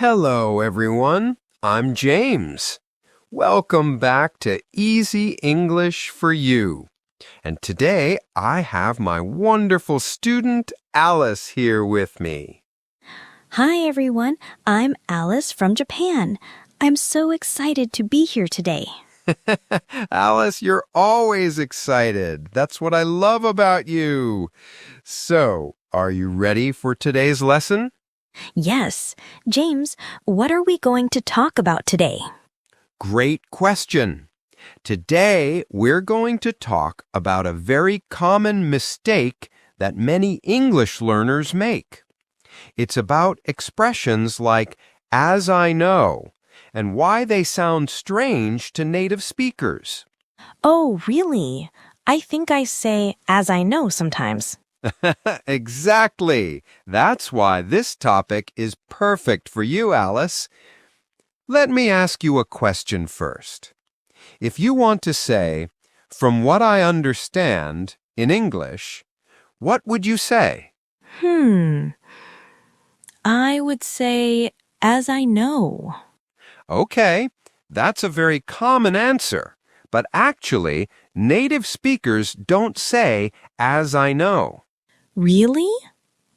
Hello, everyone. I'm James. Welcome back to Easy English for You. And today I have my wonderful student Alice here with me. Hi, everyone. I'm Alice from Japan. I'm so excited to be here today. Alice, you're always excited. That's what I love about you. So, are you ready for today's lesson? Yes. James, what are we going to talk about today? Great question. Today, we're going to talk about a very common mistake that many English learners make. It's about expressions like "as I know" and why they sound strange to native speakers. Oh, really? I think I say as I know sometimes. Exactly. That's why this topic is perfect for you, Alice. Let me ask you a question first. If you want to say, "from what I understand," in English, what would you say? I would say as I know. Okay, that's a very common answer, but actually, native speakers don't say, "as I know." Really?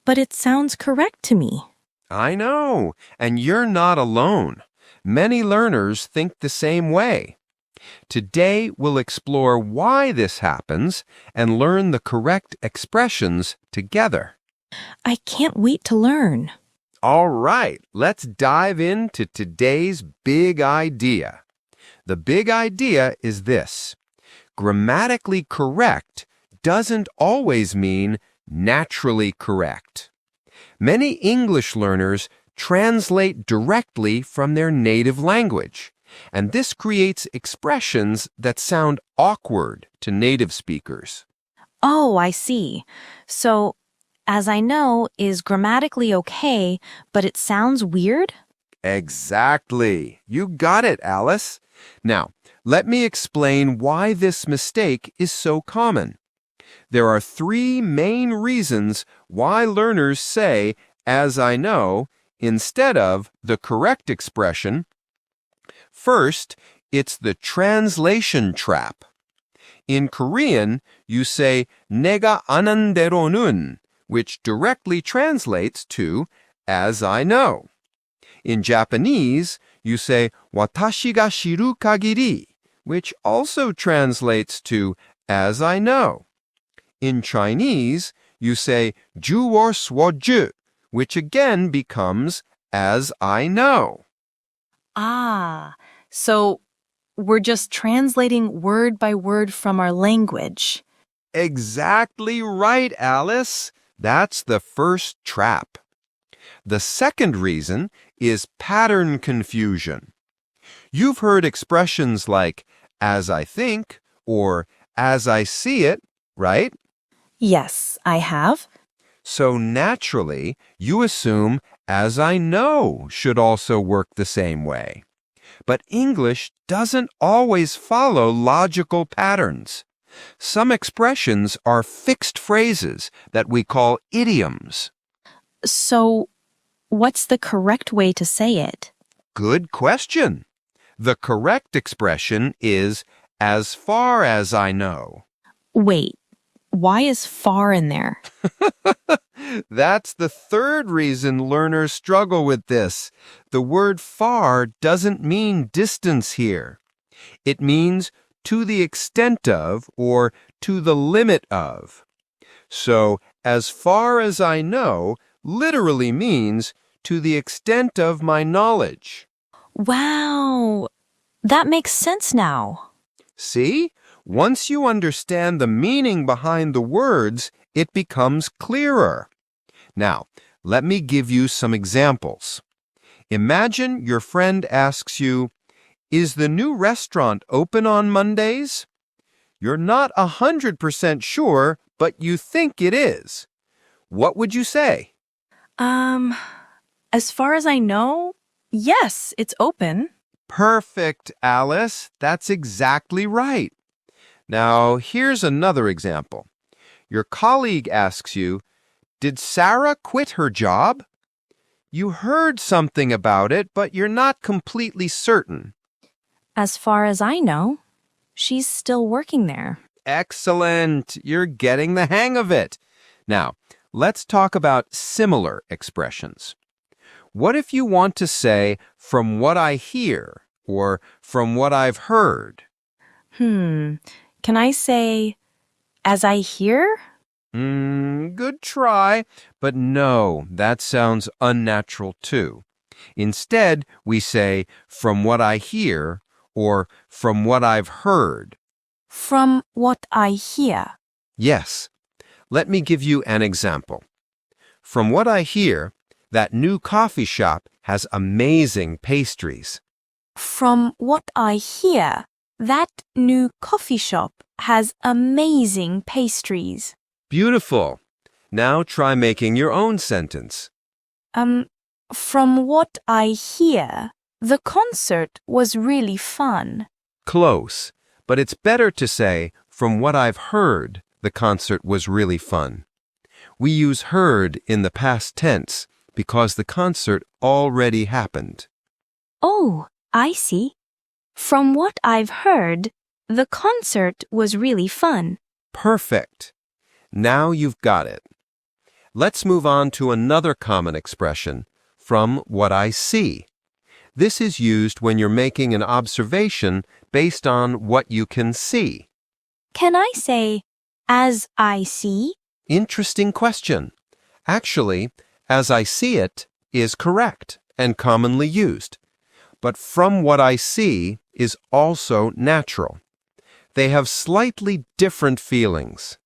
But it sounds correct to me. I know, and you're not alone. Many learners think the same way. Today, we'll explore why this happens and learn the correct expressions together. I can't wait to learn. All right, let's dive into today's big idea. The big idea is this: grammatically correct doesn't always mean naturally correct. Many English learners translate directly from their native language, and this creates expressions that sound awkward to native speakers. Oh, I see. So, as I know is grammatically okay, but it sounds weird? Exactly. You got it, Alice. Now, let me explain why this mistake is so common. There are three main reasons why learners say, "as I know," instead of the correct expression. First, it's the translation trap. In Korean, you say "내가 아는 대로는," which directly translates to "as I know." In Japanese, you say "watashi ga shiru kagiri," which also translates to "as I know." In Chinese, you say "ju wo suo ju," which again becomes "as I know." Ah, so we're just translating word by word from our language. Exactly right, Alice. That's the first trap. The second reason is pattern confusion. You've heard expressions like "as I think" or "as I see it," right? Yes, I have. So naturally, you assume "as I know" should also work the same way. But English doesn't always follow logical patterns. Some expressions are fixed phrases that we call idioms. So, what's the correct way to say it? Good question. The correct expression is "as far as I know." Wait, why is far in there? That's the third reason learners struggle with this. The word "far" doesn't mean distance here. It means to the extent of or to the limit of. So, "as far as I know" literally means to the extent of my knowledge. Wow, that makes sense now. See? Once you understand the meaning behind the words, it becomes clearer. Now, let me give you some examples. Imagine your friend asks you, "Is the new restaurant open on Mondays?" You're not 100% sure, but you think it is. What would you say? As far as I know, yes, it's open. Perfect, Alice. That's exactly right. Now, here's another example. Your colleague asks you, "Did Sarah quit her job?" You heard something about it, but you're not completely certain. As far as I know, she's still working there. Excellent. You're getting the hang of it. Now, let's talk about similar expressions. What if you want to say, from what I hear, or from what I've heard? Can I say, as I hear? Good try, but no, that sounds unnatural too. Instead, we say, from what I hear, or from what I've heard. From what I hear. Yes. Let me give you an example. From what I hear, that new coffee shop has amazing pastries. From what I hear, that new coffee shop has amazing pastries. Beautiful. Now try making your own sentence. From what I hear, the concert was really fun. Close, but it's better to say, from what I've heard, the concert was really fun. We use heard in the past tense because the concert already happened. Oh, I see. From what I've heard, the concert was really fun. Perfect. Now you've got it. Let's move on to another common expression, from what I see. This is used when you're making an observation based on what you can see. Can I say, as I see? Interesting question. Actually, as I see it is correct and commonly used. But from what I see is also natural. They have slightly different feelings.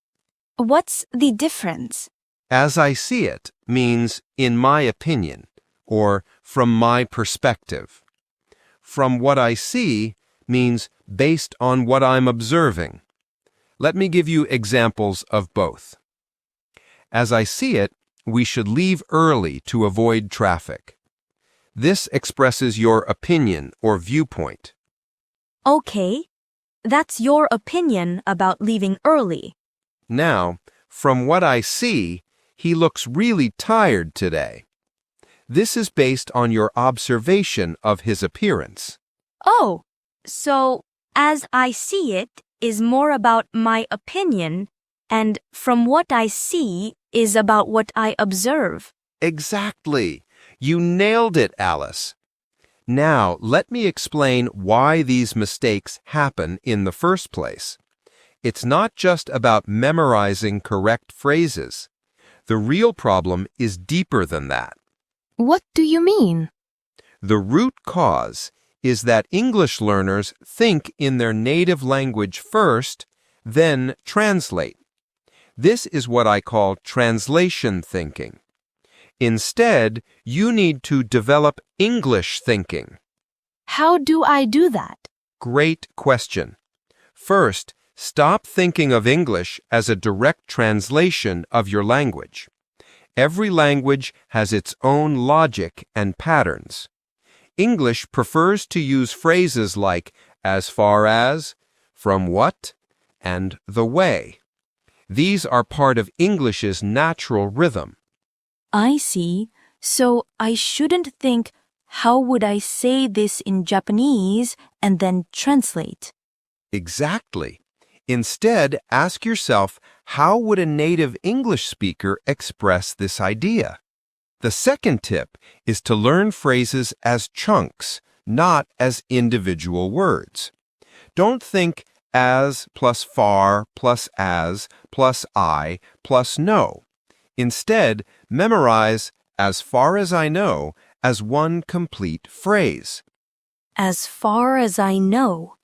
What's the difference? As I see it means in my opinion or from my perspective. From what I see means based on what I'm observing. Let me give you examples of both. As I see it, we should leave early to avoid traffic. This expresses your opinion or viewpoint. Okay, that's your opinion about leaving early. Now, from what I see, he looks really tired today. This is based on your observation of his appearance. Oh, so as I see it is more about my opinion, and from what I see is about what I observe. Exactly. You nailed it, Alice. Now, let me explain why these mistakes happen in the first place. It's not just about memorizing correct phrases. The real problem is deeper than that. What do you mean? The root cause is that English learners think in their native language first, then translate. This is what I call translation thinking. Instead, you need to develop English thinking. How do I do that? Great question. First, stop thinking of English as a direct translation of your language. Every language has its own logic and patterns. English prefers to use phrases like as far as, from what, and the way. These are part of English's natural rhythm. I see. So I shouldn't think, how would I say this in Japanese and then translate? Exactly. Instead, ask yourself, how would a native English speaker express this idea? The second tip is to learn phrases as chunks, not as individual words. Don't think as plus far plus as plus I plus no. Instead, memorize as far as I know as one complete phrase. As far as I know.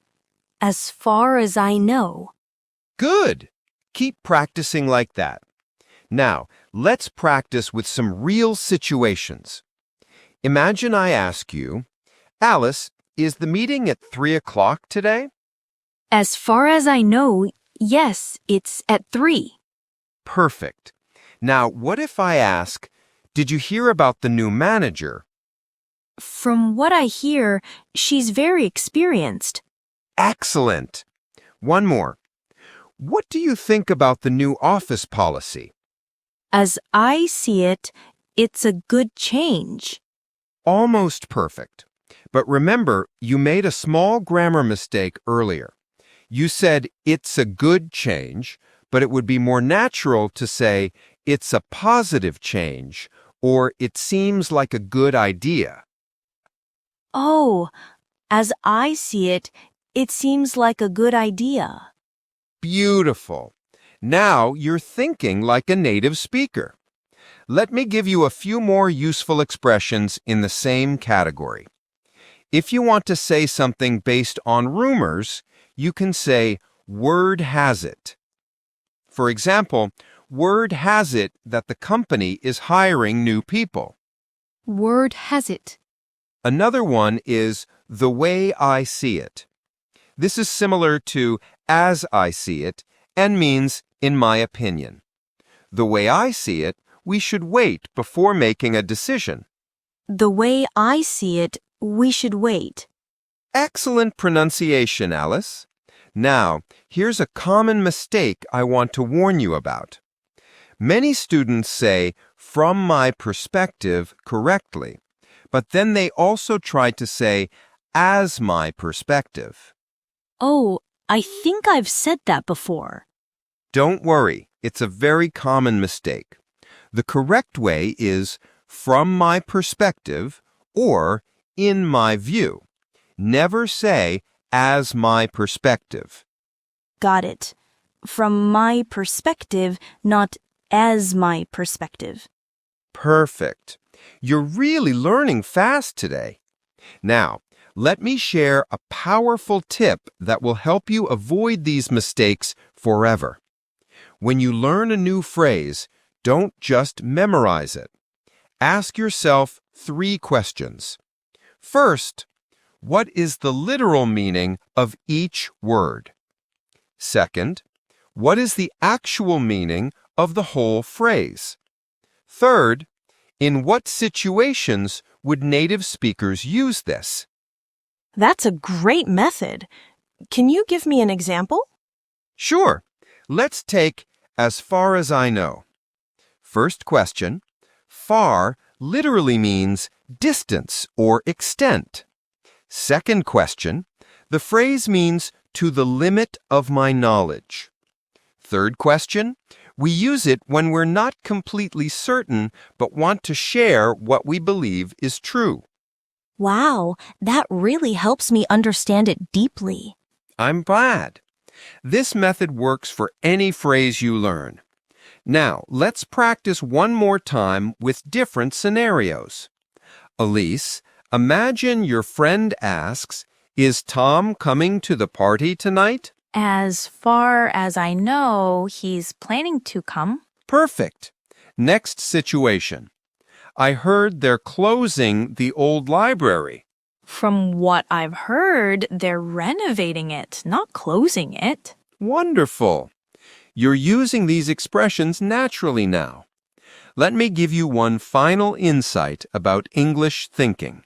As far as I know. Good! Keep practicing like that. Now, let's practice with some real situations. Imagine I ask you, Alice, is the meeting at 3 o'clock today? As far as I know, yes, it's at 3. Perfect. Now, what if I ask, did you hear about the new manager? From what I hear, she's very experienced. Excellent. One more. What do you think about the new office policy? As I see it, it's a good change. Almost perfect. But remember, you made a small grammar mistake earlier. You said it's a good change, but it would be more natural to say it's a positive change or it seems like a good idea. Oh, as I see it, it seems like a good idea. Beautiful. Now you're thinking like a native speaker. Let me give you a few more useful expressions in the same category. If you want to say something based on rumors, you can say, word has it. For example, word has it that the company is hiring new people. Word has it. Another one is, the way I see it. This is similar to as I see it and means in my opinion. The way I see it, we should wait before making a decision. The way I see it, we should wait. Excellent pronunciation, Alice. Now, here's a common mistake I want to warn you about. Many students say, from my perspective, correctly, but then they also try to say, as my perspective. Oh, I think I've said that before. Don't worry, it's a very common mistake. The correct way is from my perspective or in my view. Never say as my perspective. Got it. From my perspective, not as my perspective. Perfect. You're really learning fast today. Now, let me share a powerful tip that will help you avoid these mistakes forever. When you learn a new phrase, don't just memorize it. Ask yourself 3 questions. First, what is the literal meaning of each word? Second, what is the actual meaning of the whole phrase? Third, in what situations would native speakers use this? That's a great method. Can you give me an example? Sure. Let's take as far as I know. First question, far literally means distance or extent. Second question, the phrase means to the limit of my knowledge. Third question, we use it when we're not completely certain but want to share what we believe is true. Wow, that really helps me understand it deeply. I'm glad. This method works for any phrase you learn. Now, let's practice one more time with different scenarios. Elise, imagine your friend asks, is Tom coming to the party tonight? As far as I know, he's planning to come. Perfect. Next situation. I heard they're closing the old library. From what I've heard, they're renovating it, not closing it. Wonderful. You're using these expressions naturally now. Let me give you one final insight about English thinking.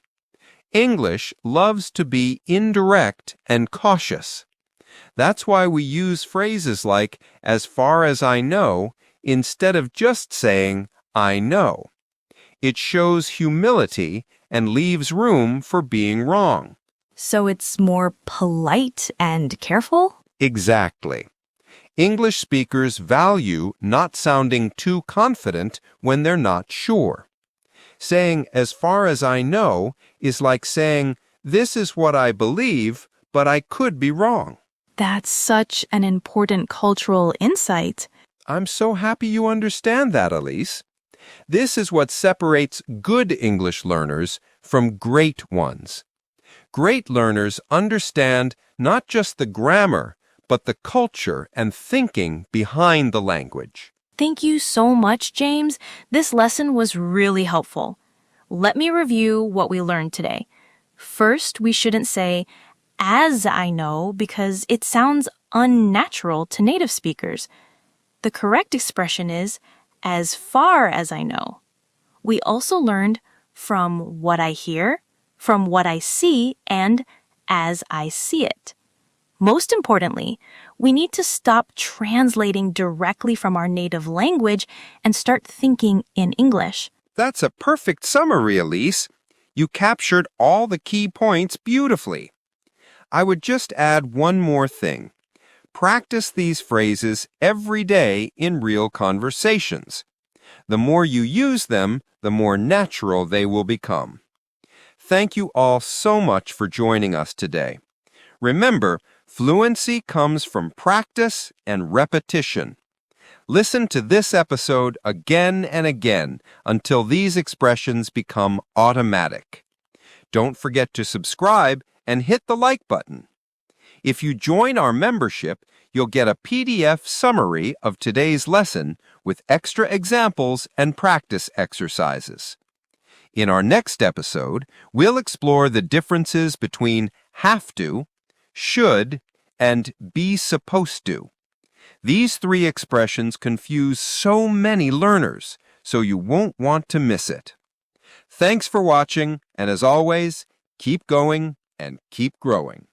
English loves to be indirect and cautious. That's why we use phrases like, as far as I know, instead of just saying, I know. It shows humility and leaves room for being wrong. So it's more polite and careful? Exactly. English speakers value not sounding too confident when they're not sure. Saying, as far as I know, is like saying, this is what I believe, but I could be wrong. That's such an important cultural insight. I'm so happy you understand that, Elise. This is what separates good English learners from great ones. Great learners understand not just the grammar, but the culture and thinking behind the language. Thank you so much, James. This lesson was really helpful. Let me review what we learned today. First, we shouldn't say, as I know, because it sounds unnatural to native speakers. The correct expression is, as far as I know. We also learned from what I hear, from what I see, and as I see it. Most importantly, we need to stop translating directly from our native language and start thinking in English. That's a perfect summary, Elise. You captured all the key points beautifully. I would just add one more thing. Practice these phrases every day in real conversations. The more you use them, the more natural they will become. Thank you all so much for joining us today. Remember, fluency comes from practice and repetition. Listen to this episode again and again until these expressions become automatic. Don't forget to subscribe and hit the like button. If you join our membership, you'll get a PDF summary of today's lesson with extra examples and practice exercises. In our next episode, we'll explore the differences between have to, should, and be supposed to. These three expressions confuse so many learners, so you won't want to miss it. Thanks for watching, and as always, keep going and keep growing.